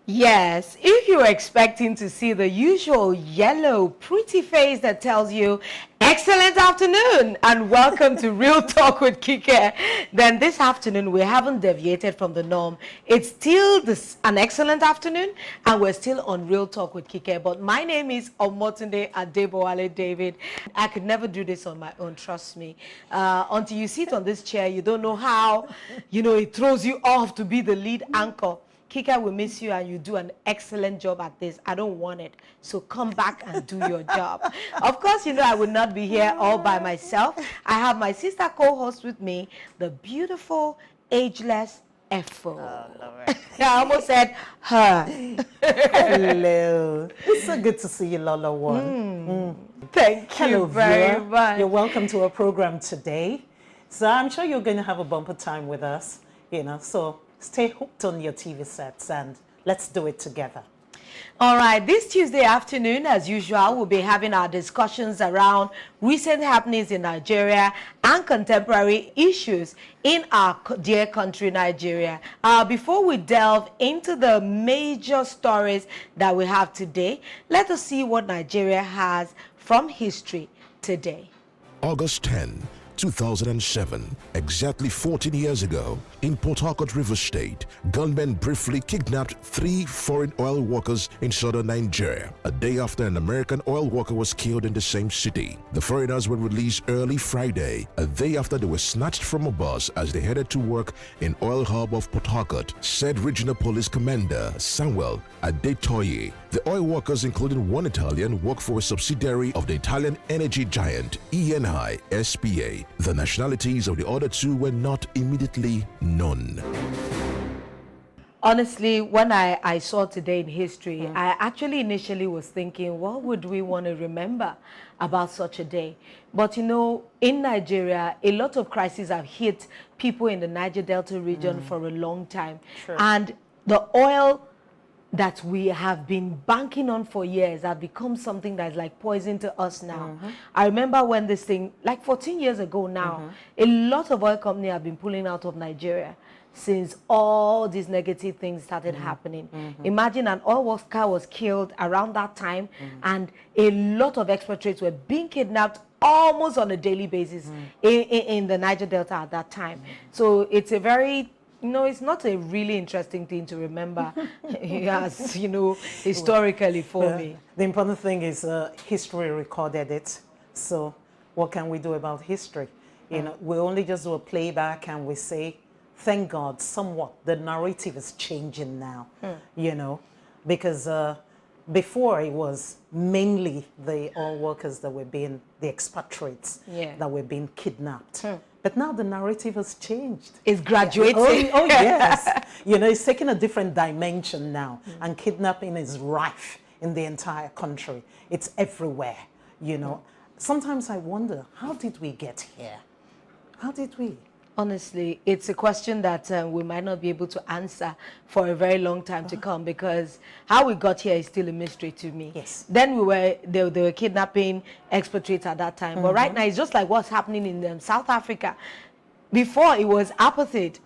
Yes, if you're expecting to see the usual yellow, pretty face that tells you, excellent afternoon and welcome to Real Talk with Kike, then this afternoon we haven't deviated from the norm. It's still an excellent afternoon and we're still on Real Talk with Kike. But my name is Omotunde Adebowale David. I could never do this on my own, trust me. Until you sit on this chair, you don't know how, it throws you off to be the lead anchor. Kika will miss you and you do an excellent job at this. I don't want it. So come back and do your job. Of course, I would not be here all by myself. I have my sister co-host with me, the beautiful, ageless Efo. I almost said her. Hello. It's so good to see you, Lolo One. Thank you very much. You're welcome to our program today. So I'm sure you're going to have a bumper time with us, so stay hooked on your TV sets and let's do it together. All right, this Tuesday afternoon, as usual, we'll be having our discussions around recent happenings in Nigeria and contemporary issues in our dear country, Nigeria. Before we delve into the major stories that we have today, let us see what Nigeria has from history today. August 10, 2007, exactly 14 years ago, in Port Harcourt, River State, gunmen briefly kidnapped 3 foreign oil workers in southern Nigeria, a day after an American oil worker was killed in the same city. The foreigners were released early Friday, a day after they were snatched from a bus as they headed to work in oil hub of Port Harcourt, said Regional Police Commander Samuel Adetoye. The oil workers, including one Italian, work for a subsidiary of the Italian energy giant ENI SPA. The nationalities of the other 2 were not immediately known. Honestly, when I saw today in history, I actually initially was thinking, what would we want to remember about such a day? But in Nigeria, a lot of crises have hit people in the Niger Delta region for a long time. Sure. And the oil that we have been banking on for years have become something that's like poison to us now. I remember when this thing, like 14 years ago now, a lot of oil companies have been pulling out of Nigeria since all these negative things started happening. Imagine an oil worker was killed around that time and a lot of expatriates were being kidnapped almost on a daily basis in the Niger Delta at that time. So it's a very it's not a really interesting thing to remember, as historically for me. The important thing is history recorded it. So what can we do about history? We only just do a playback and we say, thank God, somewhat the narrative is changing now, because before it was mainly the oil workers that were being, the expatriates that were being kidnapped. But now the narrative has changed. It's graduating. Oh yes. It's taking a different dimension now. And kidnapping is rife in the entire country. It's everywhere, Sometimes I wonder, how did we get here? How did we? Honestly, it's a question that we might not be able to answer for a very long time to come, because how we got here is still a mystery to me. Yes. Then they were kidnapping expatriates at that time. But right now, it's just like what's happening in South Africa. Before, it was apartheid.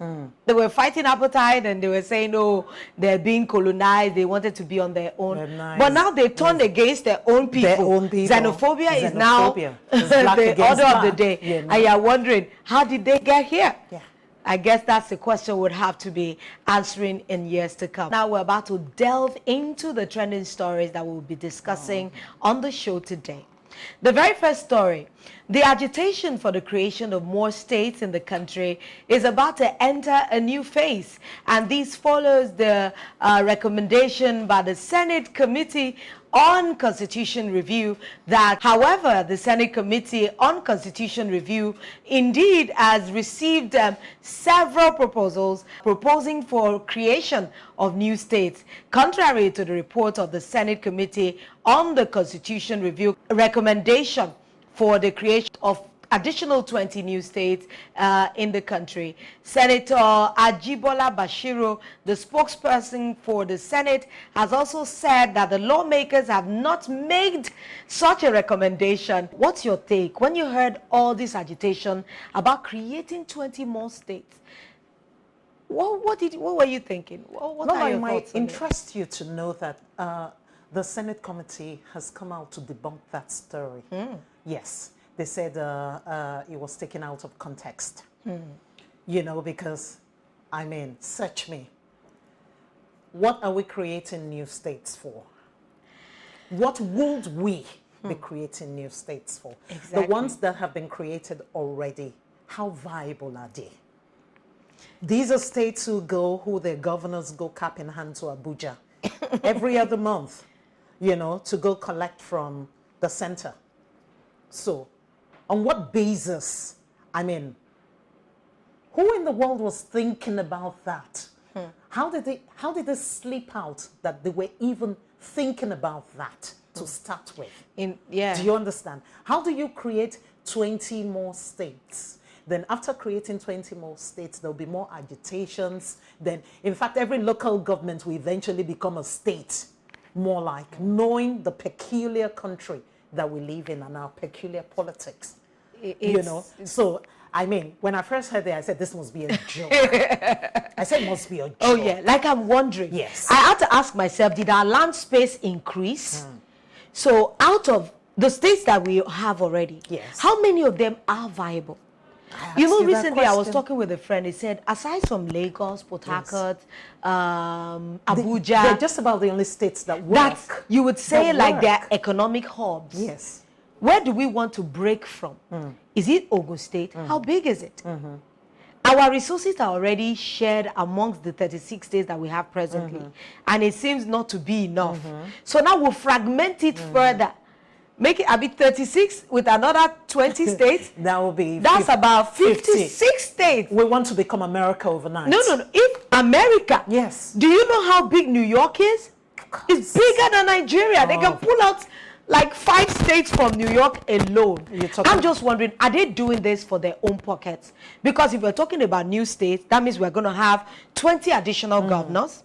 They were fighting apartheid and they were saying, they're being colonized. They wanted to be on their own. Nice. But now they turned against their own people. Their own people. Xenophobia is now the order of the day. And you're wondering, how did they get here? Yeah. I guess that's the question we'll have to be answering in years to come. Now we're about to delve into the trending stories that we'll be discussing on the show today. The very first story, the agitation for the creation of more states in the country is about to enter a new phase, and this follows the recommendation by the Senate Committee on Constitution Review that, however, the Senate Committee on Constitution Review indeed has received several proposals proposing for creation of new states, contrary to the report of the Senate Committee on the Constitution Review recommendation for the creation of additional 20 new states in the country. Senator Ajibola Bashiru, the spokesperson for the Senate, has also said that the lawmakers have not made such a recommendation. What's your take when you heard all this agitation about creating 20 more states? What were you thinking? What are Lola, your it might thoughts on it? interest you to know that the Senate committee has come out to debunk that story. Yes, they said it was taken out of context. You know, because, I mean, search me. What are we creating new states for? What would we be creating new states for? Exactly. The ones that have been created already, how viable are they? These are states who their governors go cap in hand to Abuja every other month, you know, to go collect from the center. So, on what basis? I mean, who in the world was thinking about that? How did they sleep out that they were even thinking about that to start with? Do you understand? How do you create 20 more states? Then after creating 20 more states, there'll be more agitations. Then, in fact, every local government will eventually become a state, more like knowing the peculiar country that we live in and our peculiar politics. You know? So, I mean, when I first heard it, I said, this must be a joke. I said, it must be a joke. Oh, yeah. Like, I'm wondering. Yes. I had to ask myself, did our land space increase? So, out of the states that we have already, yes, how many of them are viable? You know, recently I was talking with a friend. He said, aside from Lagos, Port Harcourt, Abuja, they're just about the only states that work. That you would say like they're economic hubs. Yes. Where do we want to break from? Is it Ogun State? How big is it? Our resources are already shared amongst the 36 states that we have presently, and it seems not to be enough. So now we'll fragment it further. Make it a bit 36 with another 20 states. That will be. That's about 56 states. We want to become America overnight. No. If America. Yes. Do you know how big New York is? It's bigger than Nigeria. They can pull out like 5 states from New York alone. I'm just wondering, are they doing this for their own pockets? Because if we're talking about new states, that means we're going to have 20 additional governors.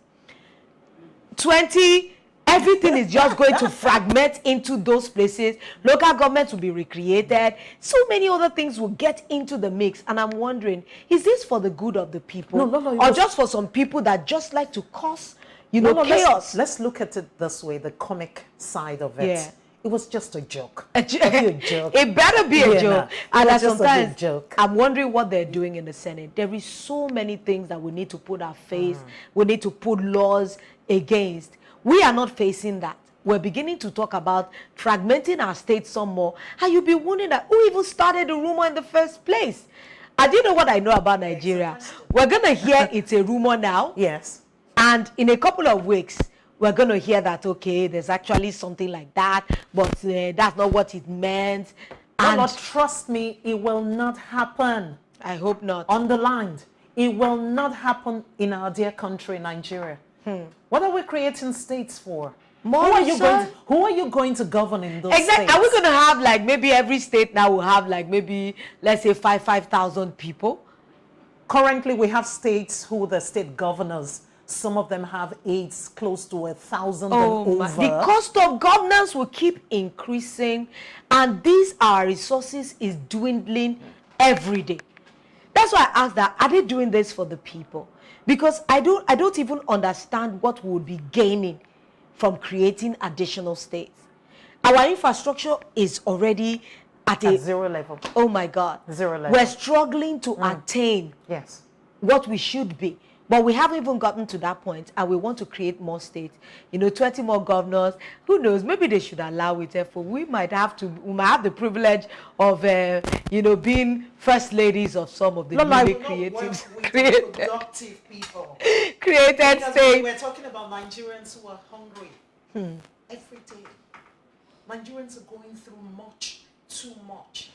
20. Everything is just going to fragment into those places. Local governments will be recreated. So many other things will get into the mix. And I'm wondering, is this for the good of the people? No, or just for some people that just like to cause, chaos? Let's look at it this way, the comic side of it. Yeah. It was just a joke. A joke. It better be a joke. And sometimes joke. I'm wondering what they're doing in the Senate. There is so many things that we need to put our face. We need to put laws against. We are not facing that. We're beginning to talk about fragmenting our state some more. And you'll be wondering that who even started the rumor in the first place? I didn't know what I know about Nigeria. We're going to hear it's a rumor now. Yes. And in a couple of weeks, we're going to hear that, okay, there's actually something like that, but that's not what it meant. And Lord, trust me, it will not happen. I hope not. Underlined. It will not happen in our dear country, Nigeria. What are we creating states for? Who are you going to govern in those states? Are we going to have like maybe every state now will have like maybe, let's say 5,000 people? Currently, we have states who the state governors, some of them have aides close to 1,000 and over. The cost of governance will keep increasing, and these our resources is dwindling every day. That's why I asked that, are they doing this for the people? Because I don't even understand what we would be gaining from creating additional states. Our infrastructure is already at zero level. Oh my God. 0 level. We're struggling to attain what we should be. But we haven't even gotten to that point, and we want to create more states. 20 more governors. Who knows? Maybe they should allow it. Therefore, we might have the privilege of, being first ladies of some of the newly created productive people. Created states. We're talking about Nigerians who are hungry every day. Nigerians are going through too much.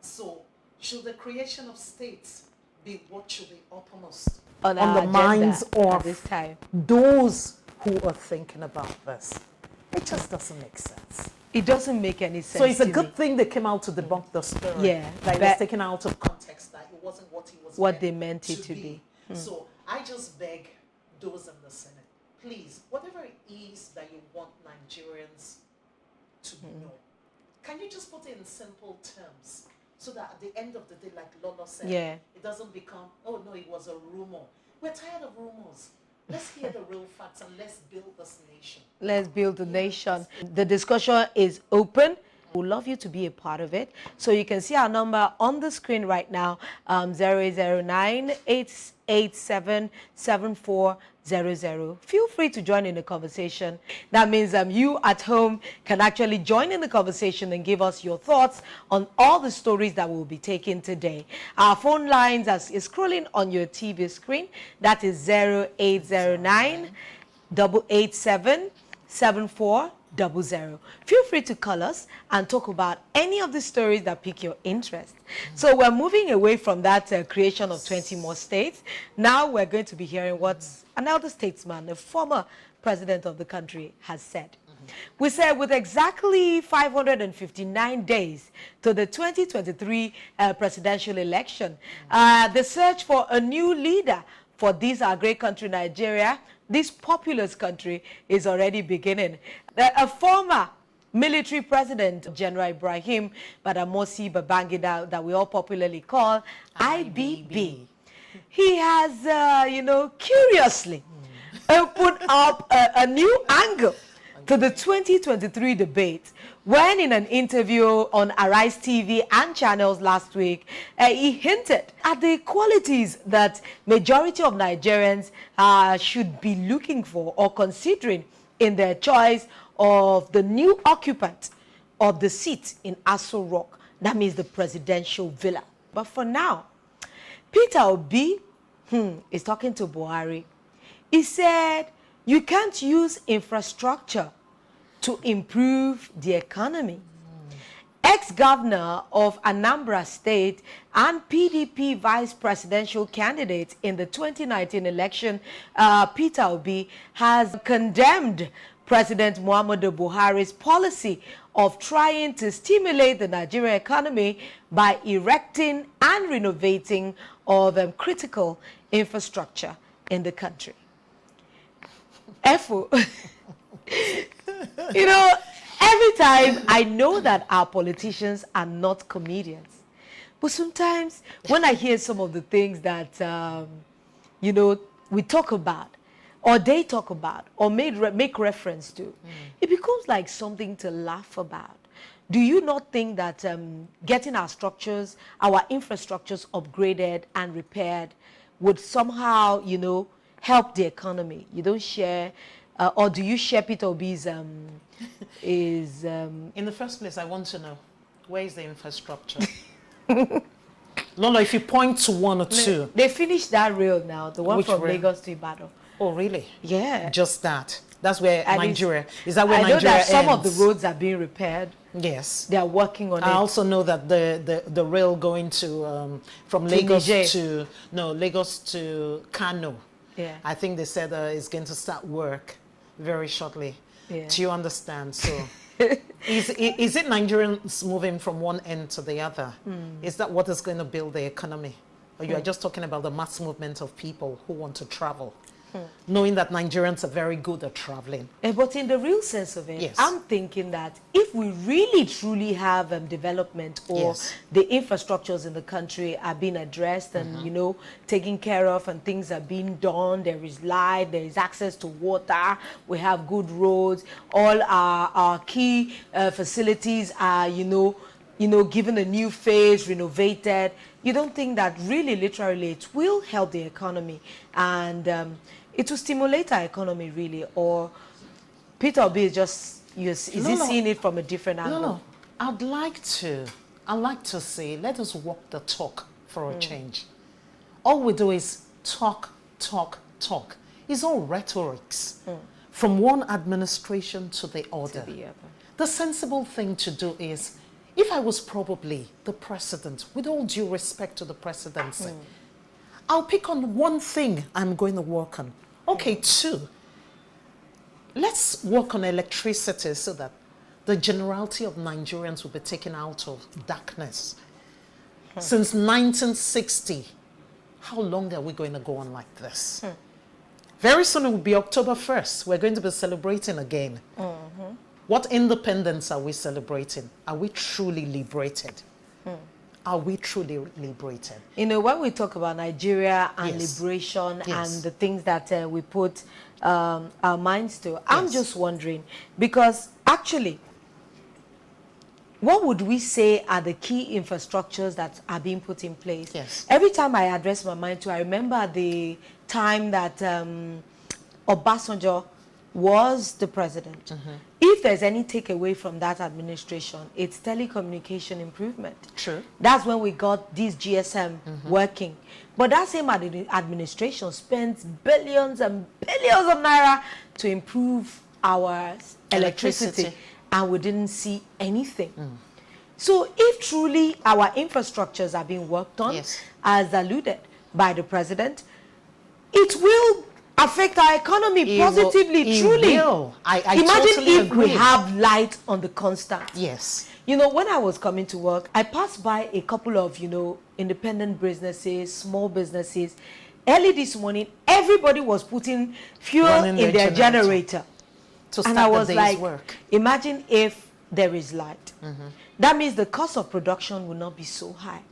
So, should the creation of states be what should be uppermost on the minds of this time? Those who are thinking about this? It just doesn't make sense. It doesn't make any sense. So it's a good thing they came out to debunk the story. Yeah. That it was taken out of context, that it wasn't what they meant it to be. So I just beg those in the Senate, please, whatever it is that you want Nigerians to know, can you just put it in simple terms? So that at the end of the day, like Lolo said, it doesn't become, oh no, it was a rumor. We're tired of rumors. Let's hear the real facts and let's build this nation. Let's build the nation. The discussion is open. We'd love you to be a part of it. So you can see our number on the screen right now, 0809-887-7400. Feel free to join in the conversation. That means you at home can actually join in the conversation and give us your thoughts on all the stories that we'll be taking today. Our phone lines is scrolling on your TV screen. That is 0809 887 7400. Feel free to call us and talk about any of the stories that pique your interest. So we're moving away from that creation of 20 more states. Now we're going to be hearing what an elder statesman, a former president of the country, has said. We said with exactly 559 days to the 2023 presidential election, the search for a new leader for this our great country, Nigeria, this populous country, is already beginning. A former military president, General Ibrahim Badamasi Babangida, that we all popularly call IBB, he has, curiously opened up a new angle to the 2023 debate when in an interview on Arise TV and channels last week, he hinted at the qualities that majority of Nigerians should be looking for or considering in their choice of the new occupant of the seat in Aso Rock. That means the presidential villa. But for now, Peter Obi is talking to Buhari. He said, you can't use infrastructure to improve the economy. Ex-governor of Anambra State and PDP vice presidential candidate in the 2019 election, Peter Obi, has condemned President Muhammadu Buhari's policy of trying to stimulate the Nigerian economy by erecting and renovating of critical infrastructure in the country. Efo, every time I know that our politicians are not comedians, but sometimes when I hear some of the things that, we talk about, or they talk about, or make reference to, it becomes like something to laugh about. Do you not think that getting our structures, our infrastructures upgraded and repaired would somehow, help the economy? You don't share, or do you share Peter Obi's in the first place, I want to know, where is the infrastructure? Lolo, if you point to one or two. They finished that rail now, the one from Lagos to Ibadan. Oh, really? Yeah. Just that. That's where Nigeria, is that where Nigeria ends? I know that some of the ends? Roads are being repaired. Yes. They are working on it. I also know that the rail going to, from Lagos Niger. Lagos to Kano. Yeah. I think they said it's going to start work very shortly. Yeah. Do you understand? So, is it Nigerians moving from one end to the other? Is that what is going to build the economy? Or you are just talking about the mass movement of people who want to travel? Knowing that Nigerians are very good at traveling. But in the real sense of it, Yes. I'm thinking that if we really truly have development, or the infrastructures in the country are being addressed and, taken care of, and things are being done, there is light, there is access to water, we have good roads, all our key facilities are, given a new phase, renovated, you don't think that really, literally, it will help the economy and it will stimulate our economy, really? Or Peter Obi is just, is he seeing it from a different angle? No. I'd like to say, let us walk the talk for a change. All we do is talk. It's all rhetorics from one administration to the other. The sensible thing to do is, if I was probably the president, with all due respect to the presidency, I'll pick on one thing I'm going to work on. Okay, two. Let's work on electricity so that the generality of Nigerians will be taken out of darkness. Since 1960, how long are we going to go on like this? Very soon it will be October 1st. We're going to be celebrating again. What independence are we celebrating? Are we truly liberated? are we truly liberated? You know, when we talk about Nigeria and Yes. liberation Yes. and the things that we put our minds to, I'm just wondering, because actually, what would we say are the key infrastructures that are being put in place? Yes. Every time I address my mind to, I remember the time that Obasanjo was the president. If there's any takeaway from that administration, it's telecommunication improvement. True. That's when we got this GSM working. But that same administration spends billions and billions of naira to improve our electricity. And we didn't see anything. So if truly our infrastructures are being worked on, as alluded by the president, it will affect our economy positively, truly. I imagine totally if agree. we have light on the constant. Yes. You know, when I was coming to work, I passed by a couple of, you know, independent businesses, small businesses. Early this morning, everybody was putting fuel in their generator. To start and I was the day's like, work. imagine if there is light. That means the cost of production will not be so high.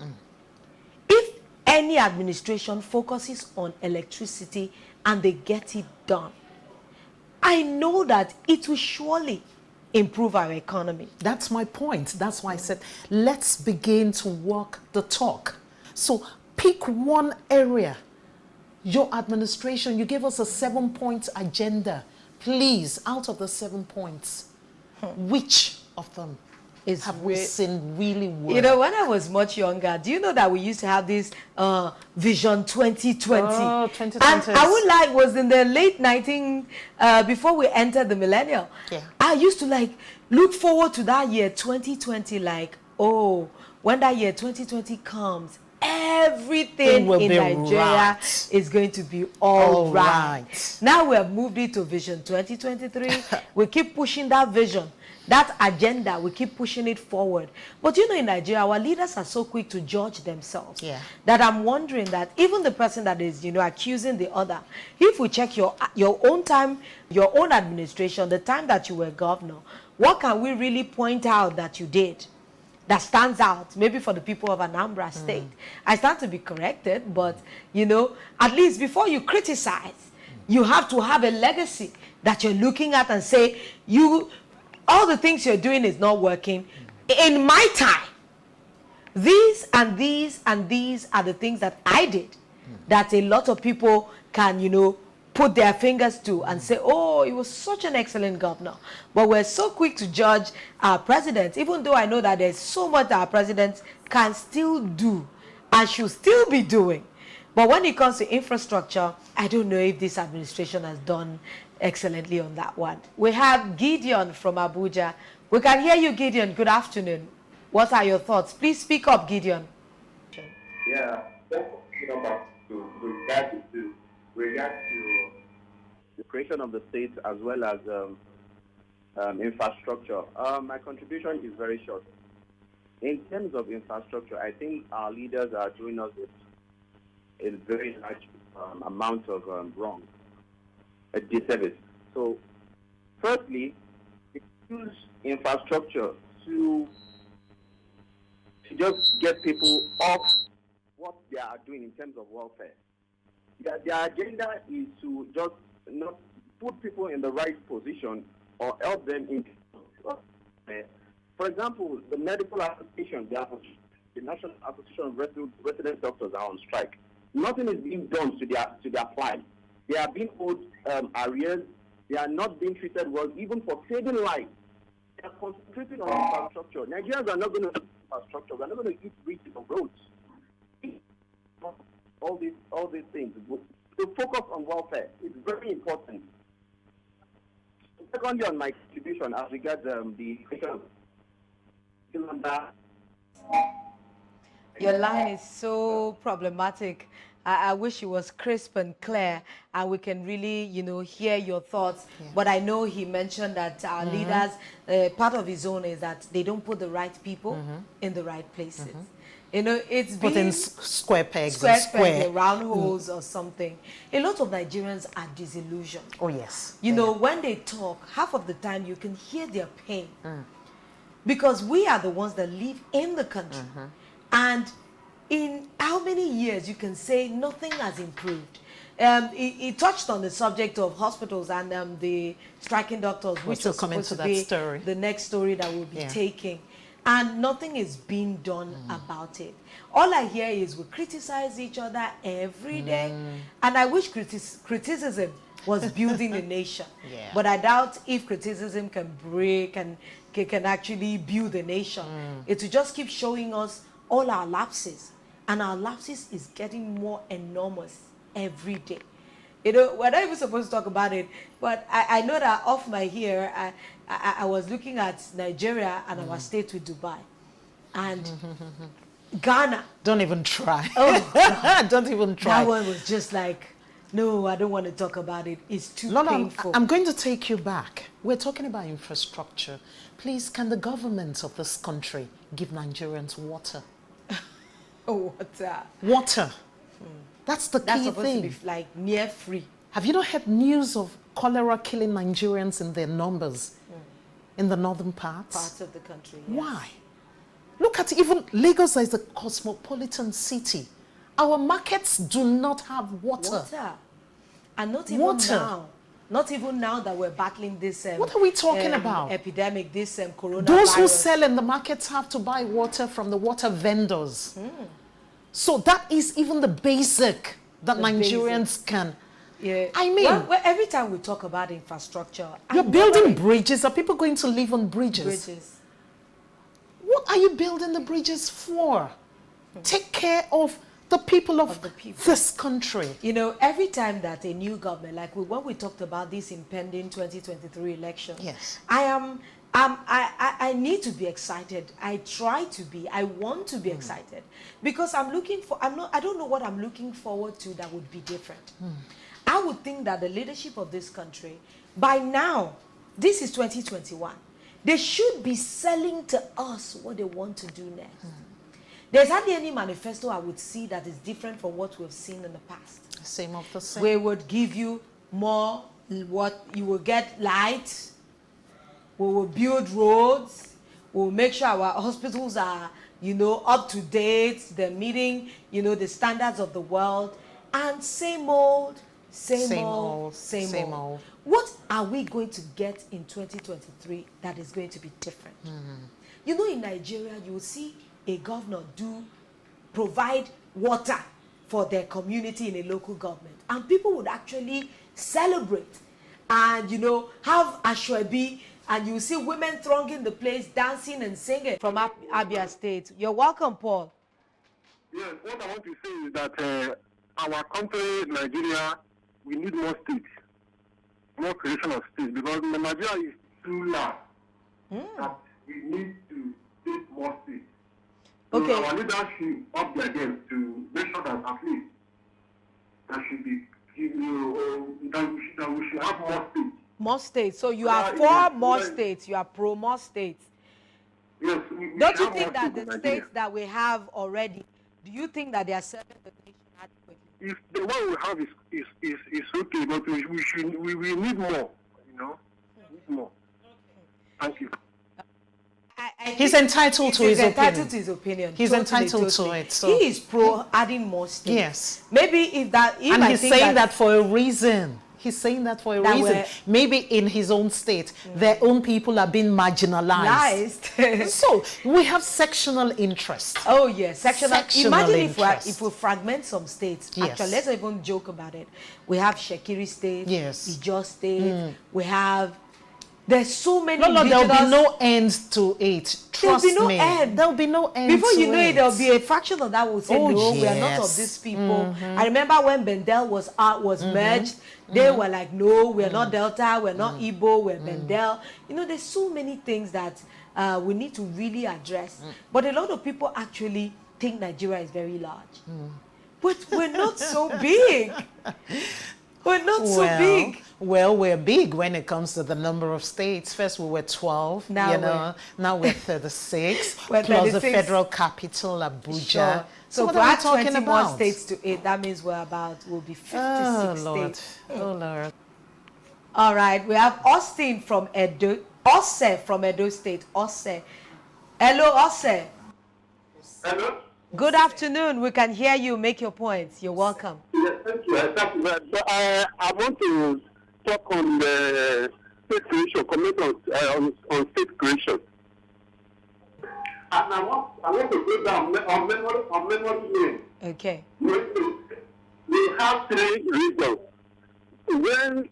If any administration focuses on electricity and they get it done, I know that it will surely improve our economy. That's my point. That's why I said, let's begin to walk the talk. So pick one area. Your administration, you gave us a 7-point agenda. Please, out of the 7 points, which of them have we seen really work? You know, when I was much younger, do you know that we used to have this Vision 2020? Oh, 2020. And I would like, was in the late before we entered the millennium. Yeah. I used to like look forward to that year 2020, like, oh, when that year 2020 comes, everything in Nigeria is going to be all right. Now we have moved it to Vision 2023. We keep pushing that vision, that agenda, we keep pushing it forward. But you know, in Nigeria, our leaders are so quick to judge themselves that I'm wondering that even the person that is, you know, accusing the other, if we check your own time, your own administration, the time that you were governor, what can we really point out that you did that stands out, maybe for the people of Anambra State? I stand to be corrected, but, you know, at least before you criticize, you have to have a legacy that you're looking at and say, all the things you're doing is not working. In my time, these and these and these are the things that I did that a lot of people can, you know, put their fingers to and say, oh, he was such an excellent governor. But we're so quick to judge our president, even though I know that there's so much that our president can still do and should still be doing. But when it comes to infrastructure, I don't know if this administration has done excellently on that one. We have Gideon from Abuja. We can hear you, Gideon. Good afternoon. What are your thoughts? Please speak up, Gideon. Yeah, just back to regard to the creation of the state as well as infrastructure. My contribution is very short. In terms of infrastructure, I think our leaders are doing us a very large amount of wrong, a disservice. So, firstly, we use infrastructure to just get people off what they are doing in terms of welfare. Their agenda is to just not put people in the right position or help them in. For example, the medical association, the National Association of Resident Doctors are on strike. Nothing is being done to their file. They are being owed arrears. They are not being treated well, even for saving lives. They are concentrating on infrastructure. Nigerians are not going to do infrastructure. We are not going to eat bridges or roads. All these things. To focus on welfare is very important. Secondly, on my contribution as regards the question of your line is so problematic. I wish it was crisp and clear and we can really, you know, hear your thoughts. Yeah. But I know he mentioned that our leaders, part of his own is that they don't put the right people in the right places. You know, it's put in square pegs and square round holes or something. A lot of Nigerians are disillusioned. Oh, yes. You know, when they talk, half of the time you can hear their pain. Because we are the ones that live in the country. And in how many years you can say nothing has improved? He touched on the subject of hospitals and the striking doctors, which was supposed to be the next story that we'll be taking. And nothing is being done about it. All I hear is we criticize each other every day. And I wish criticism was building a nation. But I doubt if criticism can break and can actually build a nation. It will just keep showing us all our lapses. And our lapses is getting more enormous every day. You know, we're not even supposed to talk about it, but I know that off my ear, I was looking at Nigeria and our state with Dubai. And Ghana. Don't even try. Oh, don't even try. That one was just like, no, I don't want to talk about it. It's too painful. I'm going to take you back. We're talking about infrastructure. Please, can the government of this country give Nigerians water? Water. Water. That's the key thing. That's supposed to be like near free. Have you not heard news of cholera killing Nigerians in their numbers in the northern parts of the country? Yes. Why? Look at even Lagos is a cosmopolitan city. Our markets do not have water. And not even now. Not even now that we're battling this what are we talking about? Epidemic, this coronavirus. Those who sell in the markets have to buy water from the water vendors. So that is even the basic that Nigerians can. Yeah. I mean, well, every time we talk about infrastructure, you're building bridges. Are people going to live on bridges? What are you building the bridges for? Take care of the people of this country. You know, every time that a new government, like when we talked about this impending 2023 election, yes, I need to be excited. I try to be. I want to be excited because I don't know what I'm looking forward to that would be different. I would think that the leadership of this country, by now, this is 2021, they should be selling to us what they want to do next. There's hardly any manifesto I would see that is different from what we've seen in the past. Same of the same. We would give you more, what you will get light. We will build roads. We will make sure our hospitals are, you know, up to date. They're meeting, you know, the standards of the world. And same old. What are we going to get in 2023 that is going to be different? You know, in Nigeria, you will see a governor provide water for their community in a local government. And people would actually celebrate and, you know, have ashwebi, and you see women thronging the place, dancing and singing. From Abia State. You're welcome, Paul. Yes, what I want to say is that our country, Nigeria, we need more states, more creation of states, because Nigeria is too large. That we need to take more states. Okay. So our leaders should up their game to make sure that at least that should be, that we should have more states. More states. So you are for more states. You are pro more states. Yes. Don't you think that the states that we have already, do you think that they are serving the nation adequately? If the one we have is okay, but we need more. You know, we need more. Thank you. He's entitled to his opinion. He's entitled to his opinion. He's entitled to it. So he is pro adding more states. Yes. Maybe if that. And he's saying that for a reason. He's saying that for a reason. Maybe in his own state, their own people are being marginalized. So we have sectional interest. Oh yes, sectional Imagine interest. if we fragment some states. Yes. Actually, let's not even joke about it. We have Shekiri State. Yes. Ijo State. We have. There's so many. No, there'll be no end to it. Trust me. There'll be no end. There'll be no end. Before you know it, there'll be a fraction of that will say, no, we are not of these people. I remember when Bendel was merged, they were like, no, we're not Delta, we're not Igbo, we're Bendel. You know, there's so many things that we need to really address. But a lot of people actually think Nigeria is very large. But we're not so big. We're not so big. Well, we're big when it comes to the number of states. First we were 12, now we're 36, plus 36. The federal capital, Abuja. Sure. So what for are we our talking 20 about? more states to 8, that means we'll be 56 states. Oh, Lord. All right, we have Austin from Edo. Ose from Edo State. Ose. Hello, Ose. Hello? Good afternoon. We can hear you. Make your points. You're welcome. Yes, thank you. Thank you. But I want to talk on the state creation, comment on state creation. And I want to go down on memory lane. Okay. We have 3 regions. When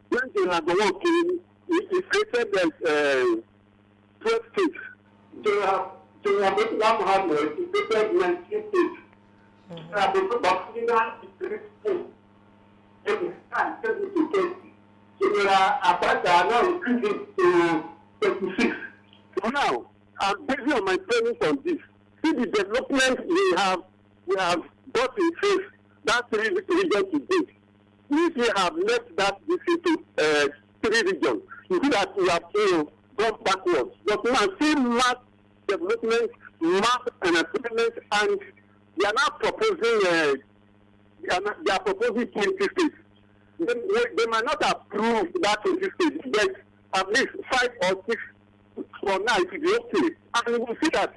the Lolo came, it created as 12 states. General Muhammad, it created 19 states. Now increasing to 26. So now, I'm basing on my training on this. See the development we have got in place, that 3 regions today. If we have left that this into 3 regions, you see that we have gone backwards. But now see mass development, mass employment, and they are now proposing they are proposing 20 states. They might not approve that 20 states, but at least 5 or 6 for now it will be okay. And we will see that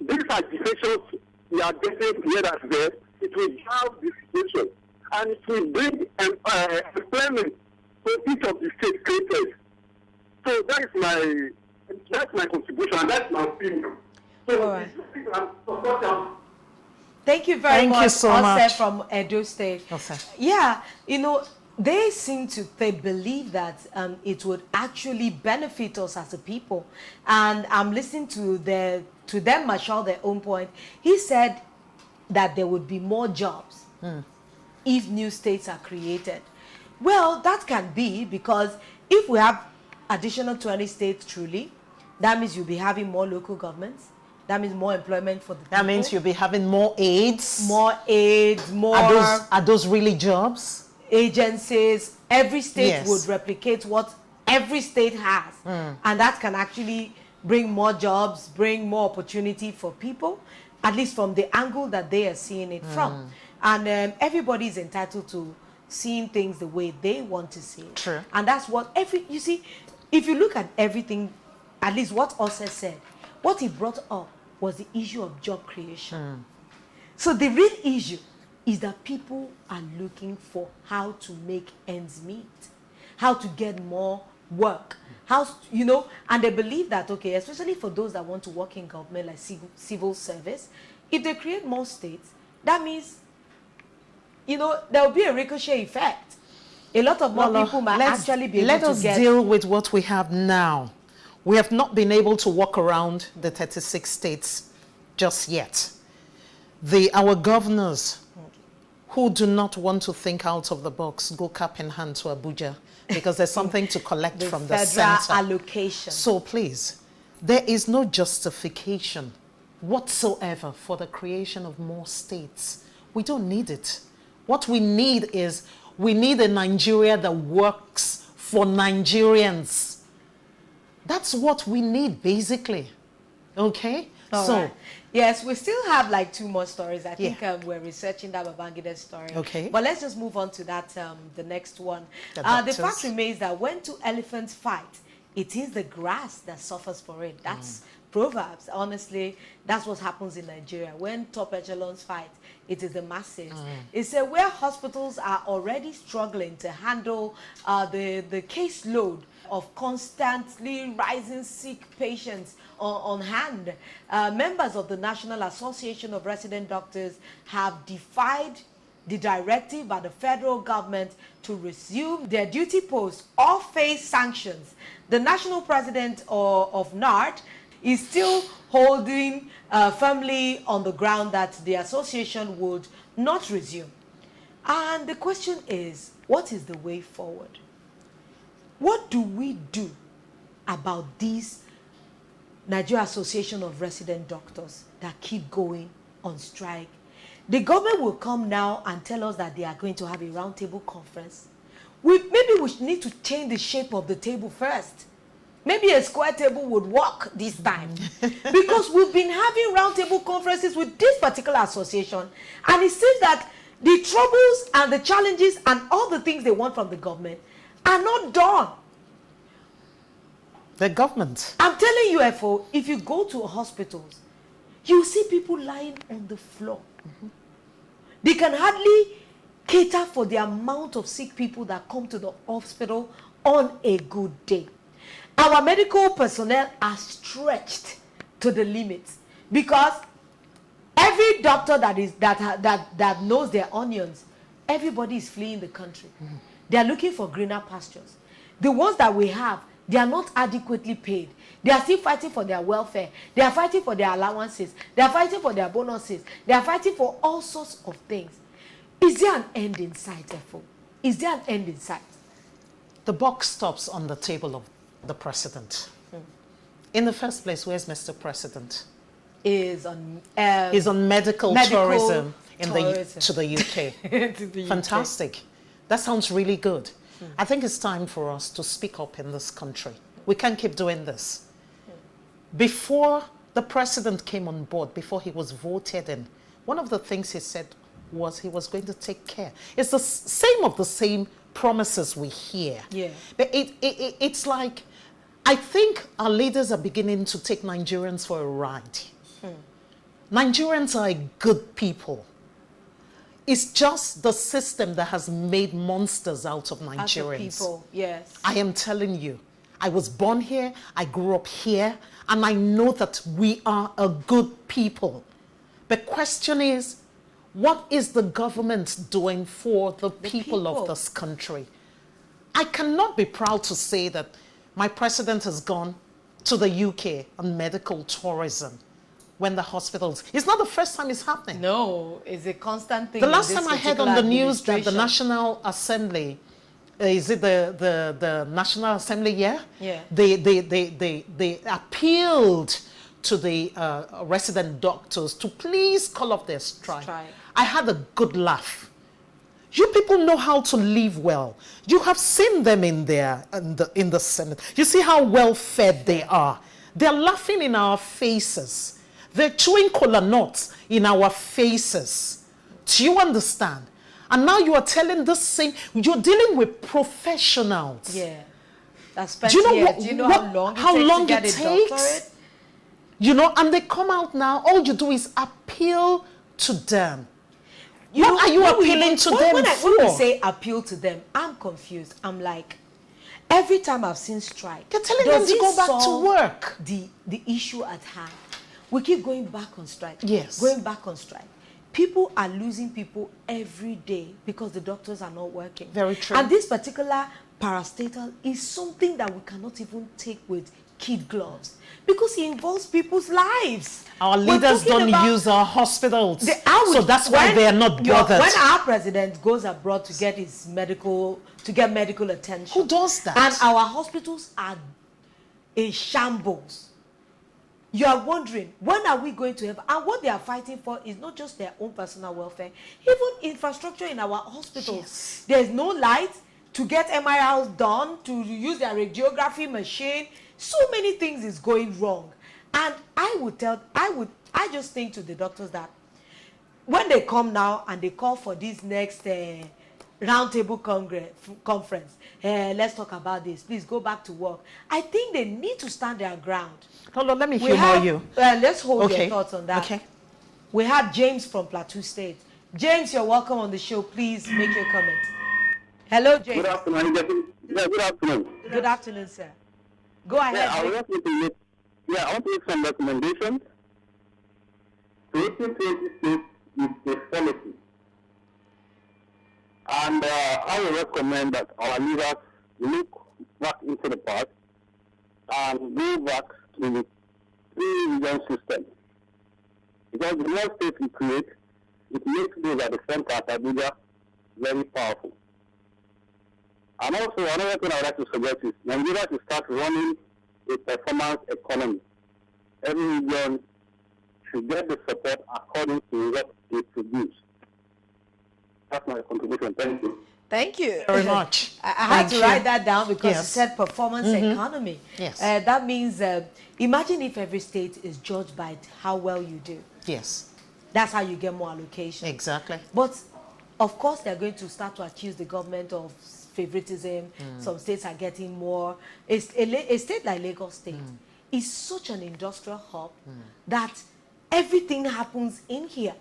these agitations we are getting here and there, it will drive the situation. And it will bring employment to each of the states created. So that's my contribution, and that's my opinion. So all right. Thank you very much. Thank you so much. From Edo State. Okay. Yeah, they seem to believe that it would actually benefit us as a people. And I'm listening to them marshal their own point. He said that there would be more jobs if new states are created. Well, that can be, because if we have additional 20 states truly, that means you'll be having more local governments. That means more employment for the people. That means you'll be having more aids. More aids, more... Are those really jobs? Agencies. Every state Yes. would replicate what every state has. And that can actually bring more jobs, bring more opportunity for people, at least from the angle that they are seeing it from. And everybody is entitled to seeing things the way they want to see it. True. And that's what you see, if you look at everything, at least what Ose said, what he brought up was the issue of job creation. So the real issue is that people are looking for how to make ends meet, how to get more work, and they believe that, okay, especially for those that want to work in government, like civil service, if they create more states, that means, there will be a ricochet effect. A lot of more people might actually be able to get... Let us deal with what we have now. We have not been able to walk around the 36 states just yet. Our governors who do not want to think out of the box go cap in hand to Abuja because there's something to collect from the federal center. allocation. So please, there is no justification whatsoever for the creation of more states. We don't need it. What we need is, we need a Nigeria that works for Nigerians. That's what we need, basically. Okay? All right. Yes, we still have like 2 more stories. I think we're researching that Babangida story. Okay. But let's just move on to that, the next one. The fact remains that when 2 elephants fight, it is the grass that suffers for it. That's Proverbs. Honestly, that's what happens in Nigeria. When top echelons fight, it is the masses. It's where hospitals are already struggling to handle the caseload of constantly rising sick patients on hand. Members of the National Association of Resident Doctors have defied the directive by the federal government to resume their duty posts or face sanctions. The national president of NARD is still holding firmly on the ground that the association would not resume. And the question is, what is the way forward? What do we do about these Nigeria Association of Resident Doctors that keep going on strike? The government will come now and tell us that they are going to have a roundtable conference. Maybe we need to change the shape of the table first. Maybe a square table would work this time. Because we've been having roundtable conferences with this particular association, and it seems that the troubles and the challenges and all the things they want from the government are not done. The government. I'm telling you, Efo, if you go to hospitals, You see people lying on the floor. They can hardly cater for the amount of sick people that come to the hospital on a good day. Our medical personnel are stretched to the limits because every doctor that knows their onions, everybody is fleeing the country. They are looking for greener pastures. The ones that we have, they are not adequately paid. They are still fighting for their welfare. They are fighting for their allowances. They are fighting for their bonuses. They are fighting for all sorts of things. Is there an end in sight, Efo? Is there an end in sight? The buck stops on the table of the president. In the first place, where's Mr. President? Is on He's on medical tourism tourism. to the UK. To the Fantastic. UK. That sounds really good. I think it's time for us to speak up in this country. We can't keep doing this. Before the president came on board, before he was voted in, one of the things he said was he was going to take care. It's the same promises we hear. Yeah. But it's like, I think our leaders are beginning to take Nigerians for a ride. Nigerians are good people. It's just the system that has made monsters out of Nigerians. Out of people, yes. I am telling you, I was born here, I grew up here, and I know that we are a good people. The question is, what is the government doing for the people of this country? I cannot be proud to say that my president has gone to the UK on medical tourism when the hospitals, it's not the first time it's happening. No, it's a constant thing. The last time I heard on the news that the National Assembly, is it the National Assembly, yeah? Yeah. They appealed to the resident doctors to please call off their strike. I had a good laugh. You people know how to live well. You have seen them in there in the Senate. You see how well fed they are. They're laughing in our faces. They're chewing cola nuts in our faces. Do you understand? And now you are telling the same, you're dealing with professionals. Yeah. That's do you know, do you know how long it takes to get a doctorate? You know, and they come out now, all you do is appeal to them. What are you appealing to them for? When we say appeal to them, I'm confused. I'm like, every time I've seen strike, you're telling them to go back to work. The issue at hand. We keep going back on strike. Yes. Going back on strike. People are losing people every day because the doctors are not working. Very true. And this particular parastatal is something that we cannot even take with kid gloves because it involves people's lives. Our leaders don't use our hospitals. So that's why they are not bothered. When our president goes abroad to get his medical attention. Who does that? And our hospitals are in shambles. You are wondering, when are we going to have, and what they are fighting for is not just their own personal welfare, even infrastructure in our hospitals. Yes. There's no light to get MRIs done, to use their radiography machine. So many things is going wrong. And I just think to the doctors that when they come now and they call for this next roundtable conference, let's talk about this, please go back to work. I think they need to stand their ground. Hold on, let me humor you. Let's hold your thoughts on that. Okay. We have James from Plateau State. James, you're welcome on the show. Please make your comment. Hello, James. Good afternoon. Yeah, good afternoon. Good afternoon, sir. Go ahead. I want to make some recommendations. 2026 is a policy. And I will recommend that our leaders look back into the past and go back to the three-region system. Because the more states we create, it makes those at the center of Abuja very powerful. And also, another thing I would like to suggest is Nigeria should start running a performance economy. Every region should get the support according to what they produce. That's my contribution. Thank you. Thank you very much. I had to write that down because you said performance economy. Yes. That means, imagine if every state is judged by how well you do. Yes. That's how you get more allocation. Exactly. But, of course, they're going to start to accuse the government of favoritism. Some states are getting more. A state like Lagos State is such an industrial hub that Everything happens in here.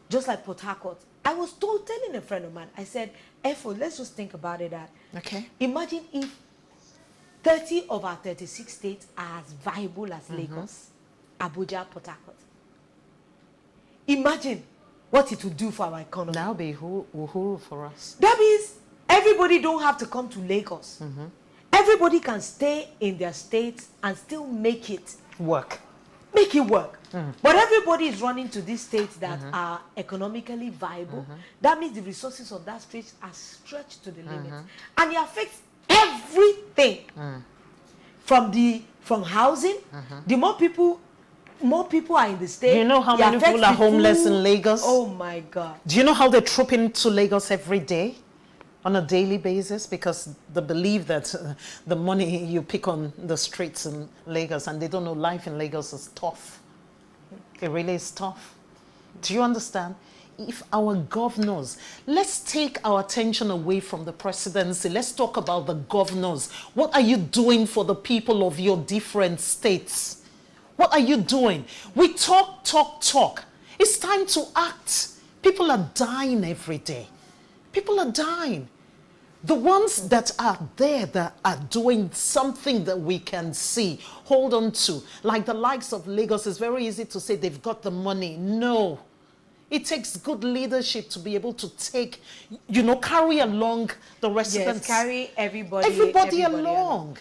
Just like Port Harcourt. I was telling a friend of mine, I said, Efo, let's just think about it that. Okay. Imagine if 30 of our 36 states are as viable as Lagos, Abuja, Port Harcourt. Imagine what it would do for our economy. That would be uhuru for us. That means everybody don't have to come to Lagos. Everybody can stay in their states and still make it work. Make it work. But everybody is running to these states that are economically viable. That means the resources of that state are stretched to the limits. And it affects everything. From housing, the more people are in the state. Do you know how many people are homeless in Lagos? Oh my God. Do you know how they troop into Lagos every day? On a daily basis, because they believe that the money you pick on the streets in Lagos, and they don't know life in Lagos is tough. It really is tough. Do you understand? If our governors, let's take our attention away from the presidency. Let's talk about the governors. What are you doing for the people of your different states? What are you doing? We talk. It's time to act. People are dying every day. People are dying. The ones that are there that are doing something that we can see, hold on to, like the likes of Lagos, it's very easy to say they've got the money. No. It takes good leadership to be able to take, carry along the residents. Yes, carry everybody along.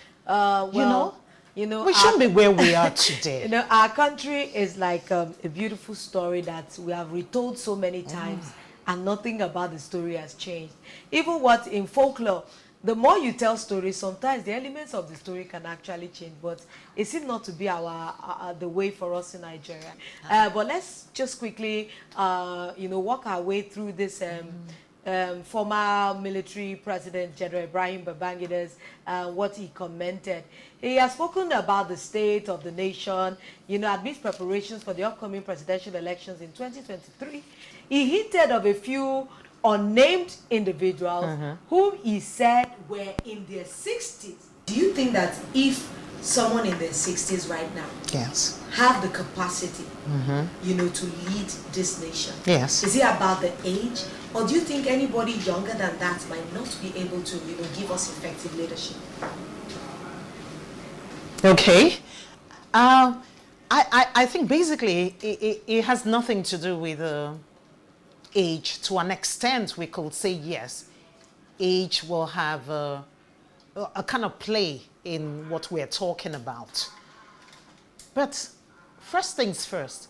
We shouldn't be where we are today. Our country is like a beautiful story that we have retold so many times. And nothing about the story has changed. Even what in folklore, the more you tell stories, sometimes the elements of the story can actually change. But it seems not to be the way for us in Nigeria. But let's just quickly, walk our way through this former military president, General Ibrahim Babangida's, what he commented. He has spoken about the state of the nation, amidst preparations for the upcoming presidential elections in 2023. He hinted of a few unnamed individuals whom he said were in their 60s. Do you think that if someone in their 60s right now have the capacity, to lead this nation, is it about the age? Or do you think anybody younger than that might not be able to, give us effective leadership? Okay. I think basically it has nothing to do with age. To an extent, we could say yes, age will have a kind of play in what we're talking about. But first things first,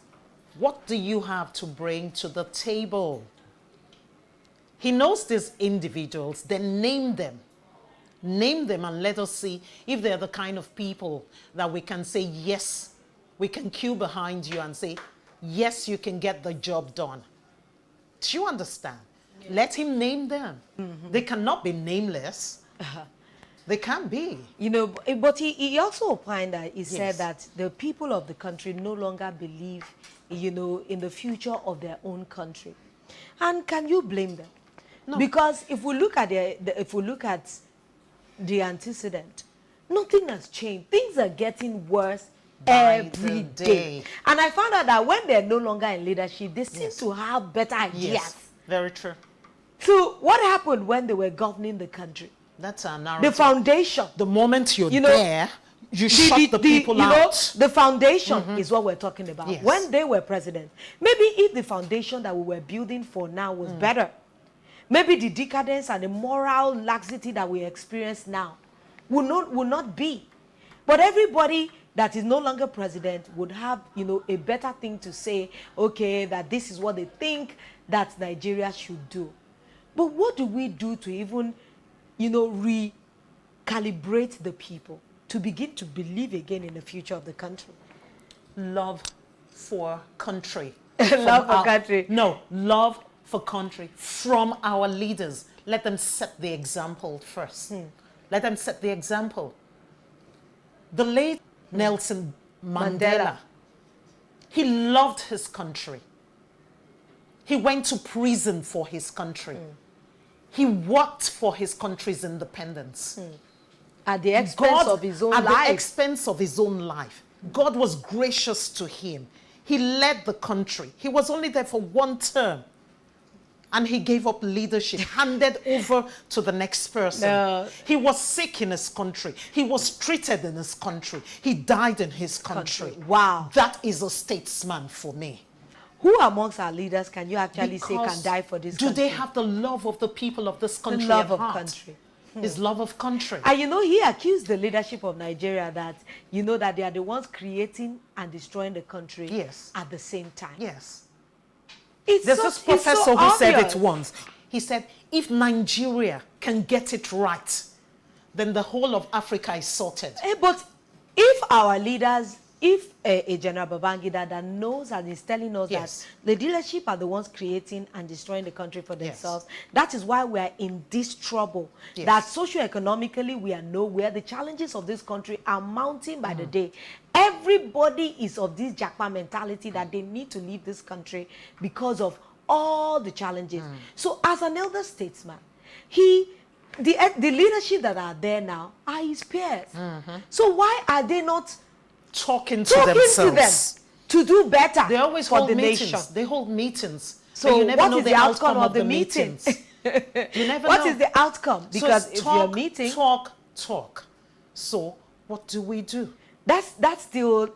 what do you have to bring to the table? He knows these individuals, then name them. Name them and let us see if they're the kind of people that we can say, yes, we can queue behind you and say, yes, you can get the job done. Do you understand? Yeah. Let him name them. They cannot be nameless. They can't be. But he also opined that he said that the people of the country no longer believe, in the future of their own country. And can you blame them? No. Because if we look at the antecedent, nothing has changed. Things are getting worse every day. And I found out that when they're no longer in leadership, they seem to have better ideas. Yes, very true. So what happened when they were governing the country? That's our narrative. The foundation. The moment you're there, you shut the people out. The foundation is what we're talking about. Yes. When they were president, maybe if the foundation that we were building for now was better, maybe the decadence and the moral laxity that we experience now will not be. But everybody that is no longer president would have, a better thing to say, okay, that this is what they think that Nigeria should do. But what do we do to even, recalibrate the people to begin to believe again in the future of the country? Love for country. Love for country. No, love for country from our leaders. Let them set the example first. Let them set the example. The late Nelson Mandela, he loved his country. He went to prison for his country. He worked for his country's independence. At the expense of his own life. At the expense of his own life. God was gracious to him. He led the country. He was only there for 1 term. And he gave up leadership, handed over to the next person. No. He was sick in his country. He was treated in his country. He died in his country. Wow. That is a statesman for me. Who amongst our leaders can you actually say can Because die for this do country? they have the love of the people of this country? The love at of heart? country. His love of country. And you know, he accused the leadership of Nigeria that, you know, that they are the ones creating and destroying the country Yes. at the same time. Yes. It's There's so, this it's professor so who said obvious. it once. He said, if Nigeria can get it right, then the whole of Africa is sorted. But if our leaders, if a General Babangida that knows and is telling us Yes. that the leadership are the ones creating and destroying the country for themselves, that is why we are in this trouble. Yes. That socio-economically we are nowhere. The challenges of this country are mounting by the day. Everybody is of this jackpot mentality that they need to leave this country because of all the challenges. So as an elder statesman, the leadership that are there now are his peers. So why are they not Talking to talking themselves. to them to do better They always for hold the meetings. nation? They hold meetings. So but you never what know is the outcome of the meetings. You never What know. is the outcome? Because so if talk, you're meeting, talk. So what do we do? that's still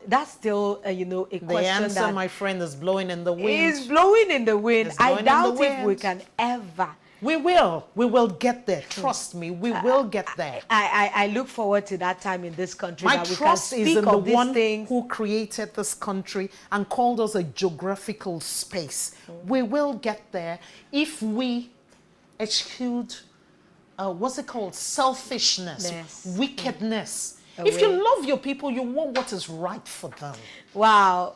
you know, a The question answer, that my friend, is blowing in the wind. is blowing in the wind. It's blowing I in the doubt if we wind. can ever. We will get there. Trust me, we will get there. I look forward to that time in this country My that we can trust is speak in the of these one things. who created this country and called us a geographical space. We will get there if we eschewed, what's it called? Selfishness, Yes. wickedness. If you love your people, you want what is right for them. Wow.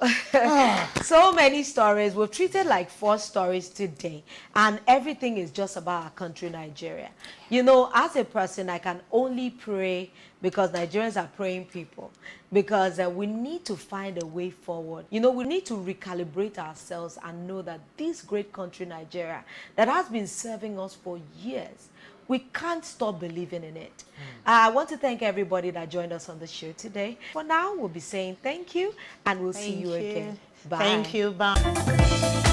So many stories. We've treated like 4 stories today, and everything is just about our country, Nigeria. You know, as a person, I can only pray because Nigerians are praying people, because we need to find a way forward. You know, we need to recalibrate ourselves and know that this great country, Nigeria, that has been serving us for years, we can't stop believing in it. I want to thank everybody that joined us on the show today. For now, we'll be saying thank you, and we'll see you again. Bye. Thank you. Bye.